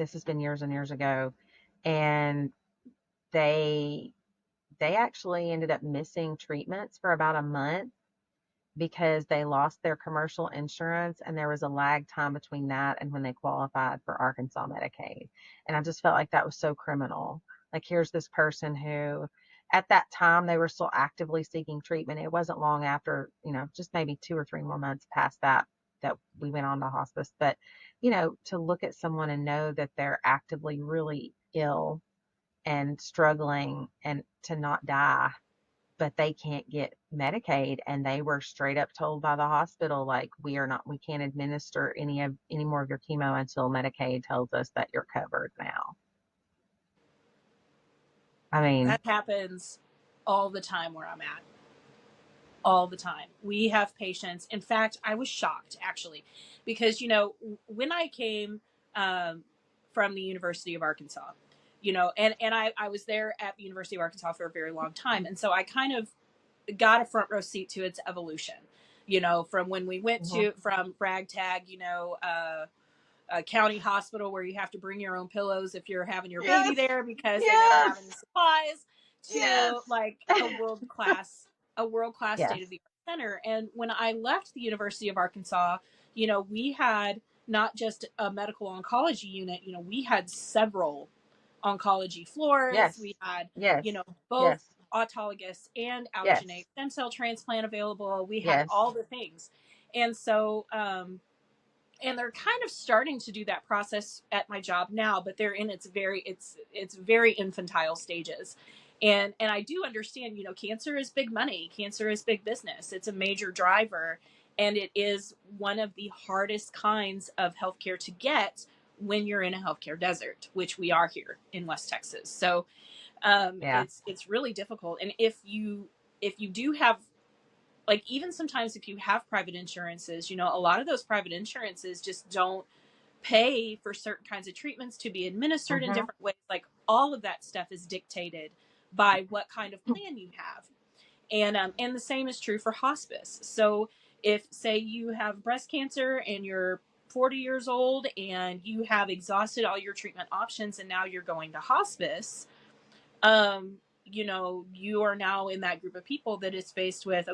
this has been years and years ago, and they they actually ended up missing treatments for about a month because they lost their commercial insurance, and there was a lag time between that and when they qualified for Arkansas Medicaid. And I just felt like that was so criminal. Like, here's this person who at that time they were still actively seeking treatment. It wasn't long after, just maybe 2 or 3 more months past that we went on to hospice. But, to look at someone and know that they're actively really ill and struggling and to not die, but they can't get Medicaid, and they were straight up told by the hospital, like, we can't administer any more of your chemo until Medicaid tells us that you're covered now. I mean, That happens all the time where I'm at. All the time. We have patients. In fact, I was shocked actually, because when I came um, from the University of Arkansas, and I was there at the University of Arkansas for a very long time, and so I kind of got a front row seat to its evolution. From when we went mhm. to from ragtag, a county hospital where you have to bring your own pillows if you're having your baby Yes, there because they never have any yes, supplies, yes, to like a world class state yes. of the art center. And when I left the University of Arkansas, we had not just a medical oncology unit, we had several oncology floors. We Yes, had, yes, both yes, autologous and allogeneic yes, stem cell transplant available. We had yes. all the things. And so, and they're kind of starting to do that process at my job now, but they're in it's very infantile stages. And I do understand, cancer is big money, cancer is big business, it's a major driver, and it is one of the hardest kinds of healthcare to get when you're in a healthcare desert, which we are here in West Texas. So Yeah. it's really difficult. And if you do have, like, even sometimes if you have private insurances, a lot of those private insurances just don't pay for certain kinds of treatments to be administered in Mhm. different ways. Like, all of that stuff is dictated by what kind of plan you have. And the same is true for hospice. So if, say, you have breast cancer and you're 40 years old and you have exhausted all your treatment options and now you're going to hospice, you are now in that group of people that is faced with,